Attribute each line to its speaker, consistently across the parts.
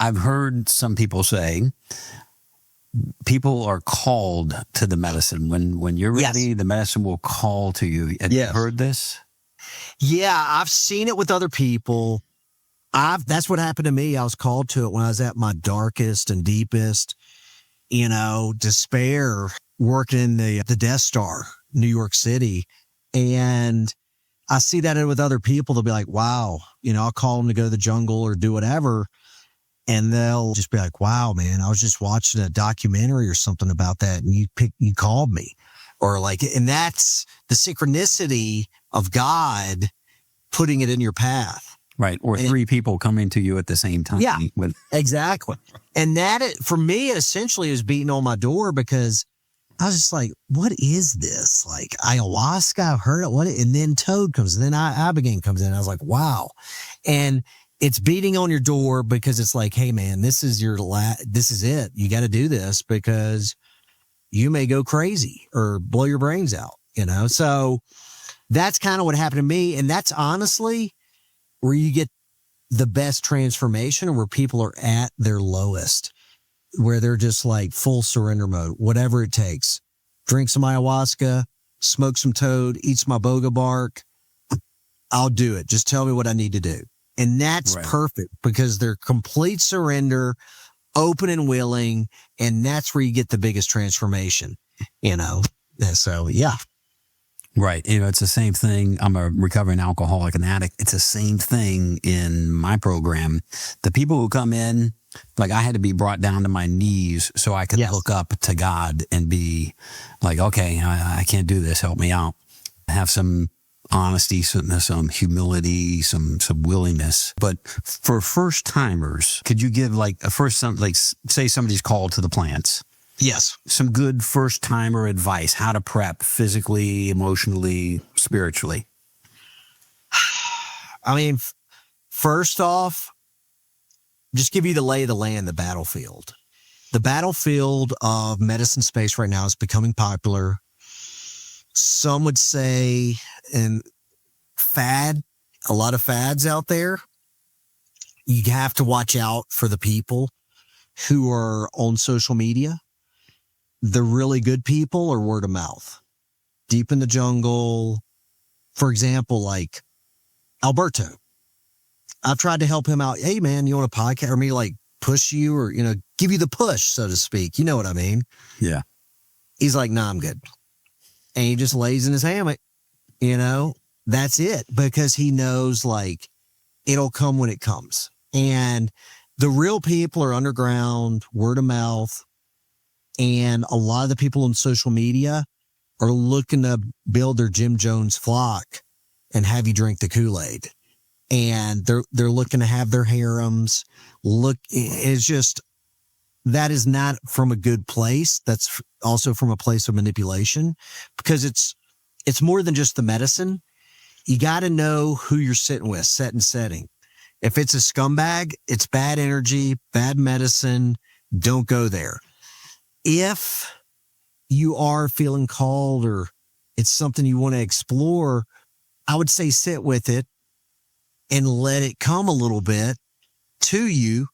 Speaker 1: I've heard some people say people are called to the medicine. When you're ready, the medicine will call to you. Have you heard this?
Speaker 2: Yeah, I've seen it with other people. That's what happened to me. I was called to it when I was at my darkest and deepest, despair, working in the Death Star, New York City. And I see that with other people. They'll be like, wow, I'll call them to go to the jungle or do whatever. And they'll just be like, wow, man, I was just watching a documentary or something about that. And you called me, and that's the synchronicity of God putting it in your path.
Speaker 1: Right. Or three people coming to you at the same time.
Speaker 2: Yeah, exactly. And that, for me, it essentially is beating on my door because I was just like, what is this? Like ayahuasca, I've heard it. And then Toad comes, and then Ibogaine comes in. I was like, wow. And it's beating on your door because it's like, hey, man, this is this is it. You got to do this because you may go crazy or blow your brains out, So that's kind of what happened to me. And that's honestly where you get the best transformation, or where people are at their lowest, where they're just like full surrender mode, whatever it takes. Drink some ayahuasca, smoke some Toad, eat some iboga bark. I'll do it. Just tell me what I need to do. And that's perfect because they're complete surrender, open and willing. And that's where you get the biggest transformation, So, yeah.
Speaker 1: Right. It's the same thing. I'm a recovering alcoholic and addict. It's the same thing in my program. The people who come in, like I had to be brought down to my knees so I could look up to God and be like, okay, I can't do this. Help me out. Have some honesty, some humility, some willingness. But for first timers, could you give say somebody's called to the plants?
Speaker 2: Yes.
Speaker 1: Some good first timer advice, how to prep physically, emotionally, spiritually.
Speaker 2: I mean, first off, just give you the lay of the land, the battlefield. The battlefield of medicine space right now is becoming popular. Some would say, and a lot of fads out there. You have to watch out for the people who are on social media. The really good people are word of mouth. Deep in the jungle, for example, like Alberto. I've tried to help him out. Hey, man, you want a podcast? Or me push you or, give you the push, so to speak. You know what I mean?
Speaker 1: Yeah.
Speaker 2: He's like, nah, I'm good. And he just lays in his hammock, that's it. Because he knows it'll come when it comes. And the real people are underground, word of mouth. And a lot of the people on social media are looking to build their Jim Jones flock and have you drink the Kool-Aid. And they're looking to have their harems. It's just, that is not from a good place. That's also from a place of manipulation, because it's more than just the medicine. You got to know who you're sitting with, setting. If it's a scumbag, it's bad energy, bad medicine. Don't go there. If you are feeling called or it's something you want to explore, I would say sit with it and let it come a little bit to you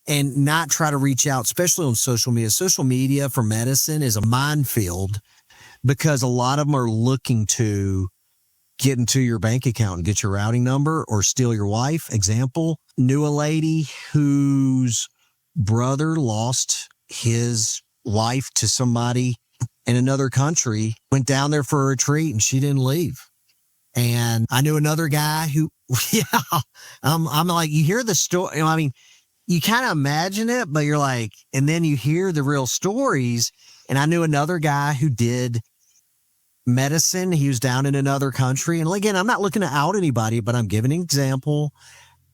Speaker 2: and not try to reach out, especially on social media. Social media for medicine is a minefield because a lot of them are looking to get into your bank account and get your routing number or steal your wife. Example, knew a lady whose brother lost his wife to somebody in another country, went down there for a retreat and she didn't leave. And I knew another guy who, I'm like, you hear the story. I mean, you kind of imagine it, but you're like, and then you hear the real stories. And I knew another guy who did medicine. He was down in another country. And again, I'm not looking to out anybody, but I'm giving an example.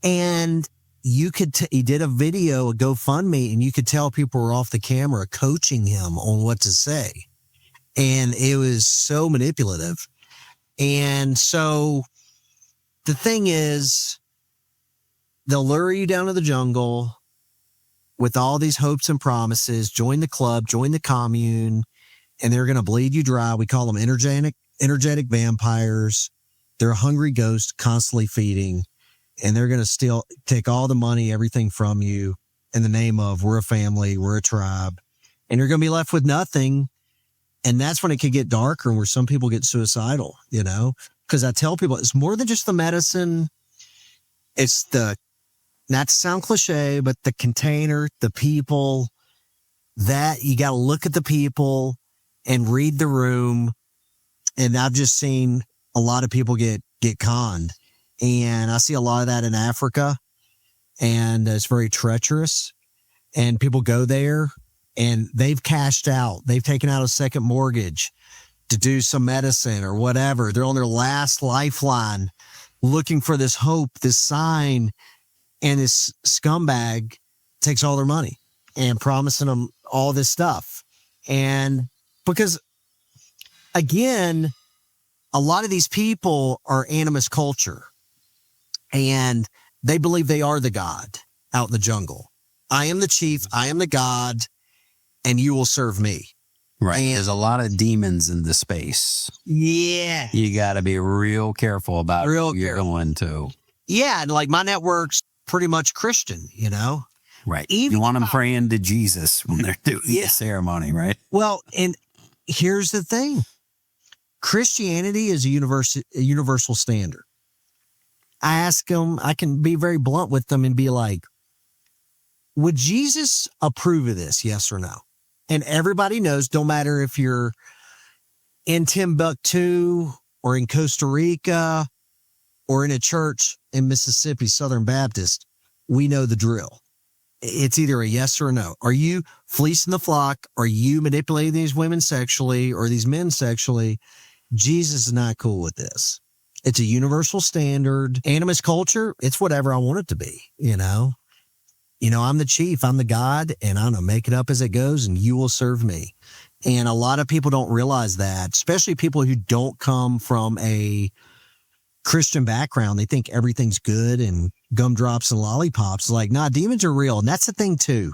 Speaker 2: And you could, he did a video, a GoFundMe, and you could tell people were off the camera coaching him on what to say. And it was so manipulative. And so the thing is, they'll lure you down to the jungle with all these hopes and promises, join the club, join the commune, and they're going to bleed you dry. We call them energetic vampires. They're a hungry ghost constantly feeding. and they're going to take all the money, everything from you in the name of we're a family, we're a tribe, and you're going to be left with nothing. And that's when it could get darker and where some people get suicidal, because I tell people it's more than just the medicine. It's not to sound cliche, but the container, the people, that you got to look at the people and read the room. And I've just seen a lot of people get conned. And I see a lot of that in Africa, and it's very treacherous, and people go there and they've cashed out. They've taken out a second mortgage to do some medicine or whatever. They're on their last lifeline looking for this hope, this sign, and this scumbag takes all their money and promising them all this stuff. And because again, a lot of these people are animist culture, and they believe they are the God out in the jungle. I am the chief. I am the God, and you will serve me.
Speaker 1: Right.
Speaker 2: And
Speaker 1: there's a lot of demons in the space.
Speaker 2: Yeah.
Speaker 1: You got to be real careful about who you're going to.
Speaker 2: Yeah. And like my network's pretty much Christian,
Speaker 1: Right.
Speaker 2: Even
Speaker 1: you want them praying to Jesus when they're doing the ceremony, right?
Speaker 2: Well, and here's the thing. Christianity is a universal standard. I ask them, I can be very blunt with them and be like, would Jesus approve of this? Yes or no? And everybody knows, don't matter if you're in Timbuktu or in Costa Rica or in a church in Mississippi, Southern Baptist, we know the drill. It's either a yes or a no. Are you fleecing the flock? Are you manipulating these women sexually or these men sexually? Jesus is not cool with this. It's a universal standard. Animist culture, it's whatever I want it to be, I'm the chief, I'm the God, and I'm going to make it up as it goes, and you will serve me. And a lot of people don't realize that, especially people who don't come from a Christian background. They think everything's good and gumdrops and lollipops. Like, nah, demons are real. And that's the thing, too.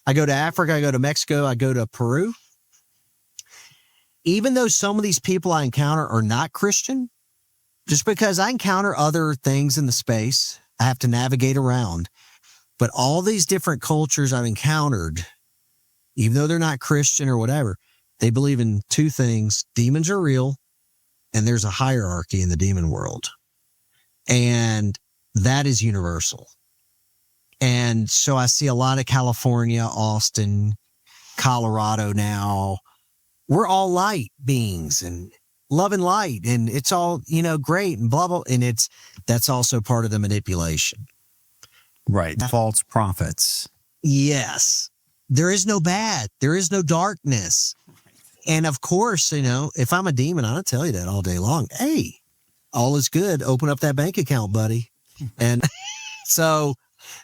Speaker 2: I go to Africa, I go to Mexico, I go to Peru. Even though some of these people I encounter are not Christian, just because I encounter other things in the space, I have to navigate around. But all these different cultures I've encountered, even though they're not Christian or whatever, they believe in two things. Demons are real, and there's a hierarchy in the demon world. And that is universal. And so I see a lot of California, Austin, Colorado now. We're all light beings and love and light, and it's all, great and blah, blah. And that's also part of the manipulation.
Speaker 1: Right. False prophets.
Speaker 2: Yes. There is no bad. There is no darkness. And of course, if I'm a demon, I'll tell you that all day long. Hey, all is good. Open up that bank account, buddy. And so,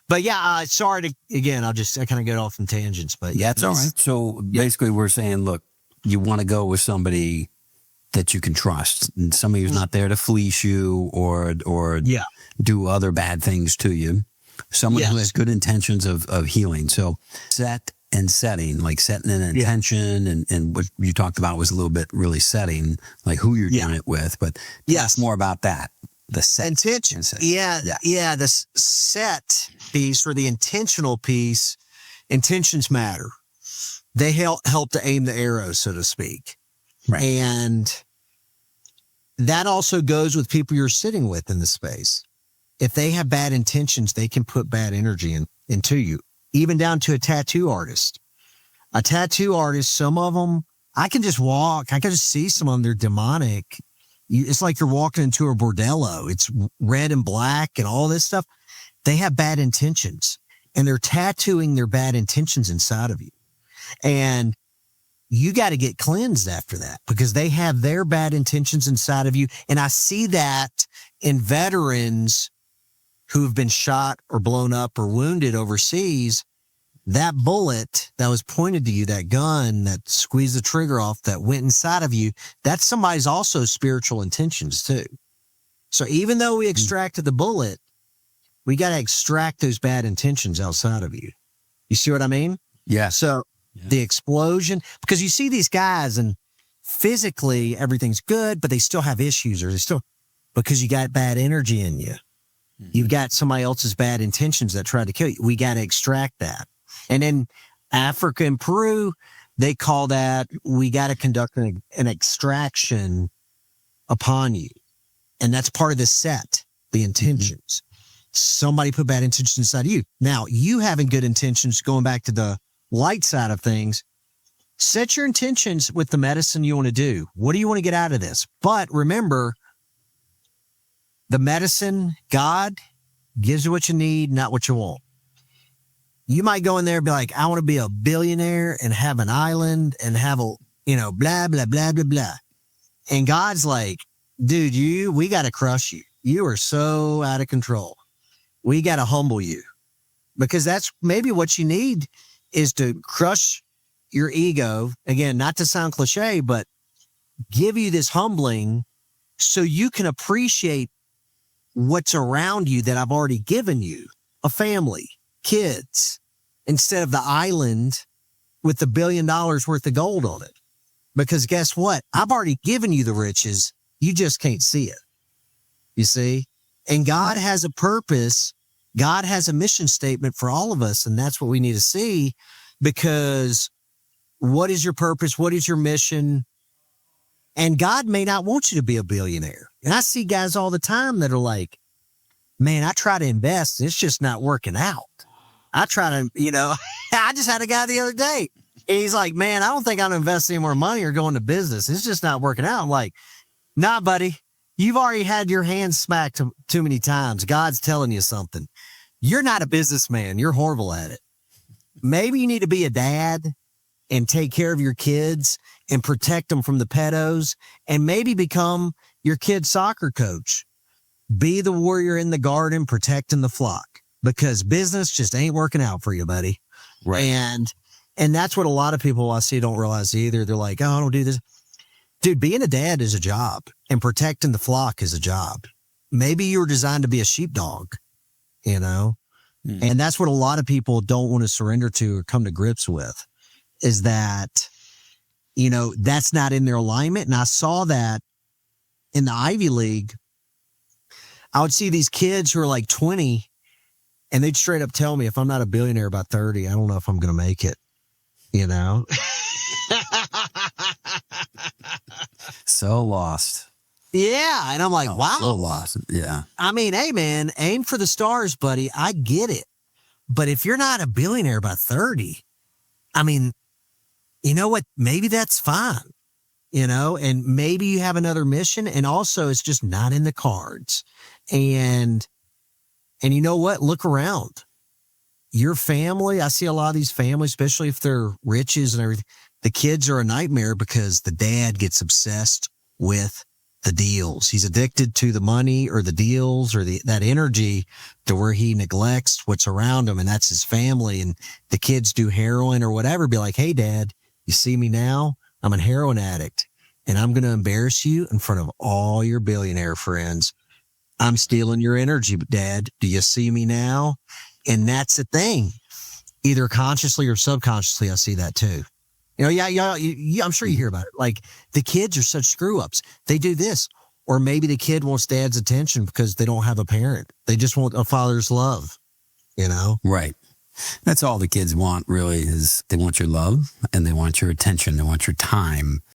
Speaker 2: but yeah, sorry to, again, I kind of get off in tangents, but yeah.
Speaker 1: That's all right. So basically we're saying, look, you want to go with somebody that you can trust, and somebody who's not there to fleece you or do other bad things to you. Someone who has good intentions of healing. So set and setting, like setting an intention, and what you talked about was a little bit really setting, like who you're doing it with. But yes, more about that. The set
Speaker 2: intention. The set piece or the intentional piece, intentions matter. They help to aim the arrow, so to speak. Right. And that also goes with people you're sitting with in the space. If they have bad intentions, they can put bad energy into you, even down to a tattoo artist. A tattoo artist, some of them, I can just see some of them, they're demonic. It's like you're walking into a bordello. It's red and black and all this stuff. They have bad intentions, and they're tattooing their bad intentions inside of you. And you got to get cleansed after that, because they have their bad intentions inside of you. And I see that in veterans who have been shot or blown up or wounded overseas. That bullet that was pointed to you, that gun that squeezed the trigger off, that went inside of you, that's somebody's also spiritual intentions too. So even though we extracted the bullet, we got to extract those bad intentions outside of you. You see what I mean?
Speaker 1: Yeah.
Speaker 2: So the explosion, because you see these guys and physically everything's good, but they still have issues, or because you got bad energy in you. You've got somebody else's bad intentions that try to kill you. We got to extract that. And in Africa and Peru, they call that, we got to conduct an extraction upon you. And that's part of the set, the intentions. Somebody put bad intentions inside of you. Now, you having good intentions, going back to the light side of things, set your intentions with the medicine you want to do. What do you want to get out of this? But remember, the medicine, God gives you what you need, not what you want. You might go in there and be like, I want to be a billionaire and have an island and have a, blah, blah, blah, blah, blah. And God's like, dude, we got to crush you. You are so out of control. We got to humble you, because that's maybe what you need, is to crush your ego. Again, not to sound cliche, but give you this humbling so you can appreciate what's around you that I've already given you, a family, kids, instead of the island with the $1 billion worth of gold on it. Because guess what? I've already given you the riches. You just can't see it. You see? And God has a purpose. God has a mission statement for all of us. And that's what we need to see, because what is your purpose? What is your mission? And God may not want you to be a billionaire. And I see guys all the time that are like, man, I try to invest and it's just not working out. I try to, I just had a guy the other day. And he's like, man, I don't think I'm going to invest any more money or go into business. It's just not working out. I'm like, nah, buddy, you've already had your hands smacked too many times. God's telling you something. You're not a businessman. You're horrible at it. Maybe you need to be a dad and take care of your kids and protect them from the pedos, and maybe become your kid's soccer coach. Be the warrior in the garden, protecting the flock, because business just ain't working out for you, buddy.
Speaker 1: Right.
Speaker 2: And that's what a lot of people I see don't realize either. They're like, oh, I don't do this. Dude, being a dad is a job, and protecting the flock is a job. Maybe you were designed to be a sheepdog, And that's what a lot of people don't want to surrender to or come to grips with, is that, that's not in their alignment. And I saw that in the Ivy League. I would see these kids who are like 20, and they'd straight up tell me, if I'm not a billionaire by 30, I don't know if I'm going to make it,
Speaker 1: So lost.
Speaker 2: Yeah. And I'm like, wow.
Speaker 1: So lost. Yeah.
Speaker 2: I mean, hey, man, aim for the stars, buddy. I get it. But if you're not a billionaire by 30, I mean, you know what? Maybe that's fine, and maybe you have another mission, and also it's just not in the cards. And you know what? Look around. Your family, I see a lot of these families, especially if they're riches and everything, the kids are a nightmare because the dad gets obsessed with the deals. He's addicted to the money or the deals or that energy to where he neglects what's around him, and that's his family. And the kids do heroin or whatever. Be like, hey, Dad, you see me now? I'm a heroin addict, and I'm going to embarrass you in front of all your billionaire friends. I'm stealing your energy, Dad. Do you see me now? And that's the thing. Either consciously or subconsciously, I see that too. I'm sure you hear about it. Like, the kids are such screw ups. They do this. Or maybe the kid wants dad's attention because they don't have a parent. They just want a father's love,
Speaker 1: Right. That's all the kids want, really, is they want your love and they want your attention. They want your time.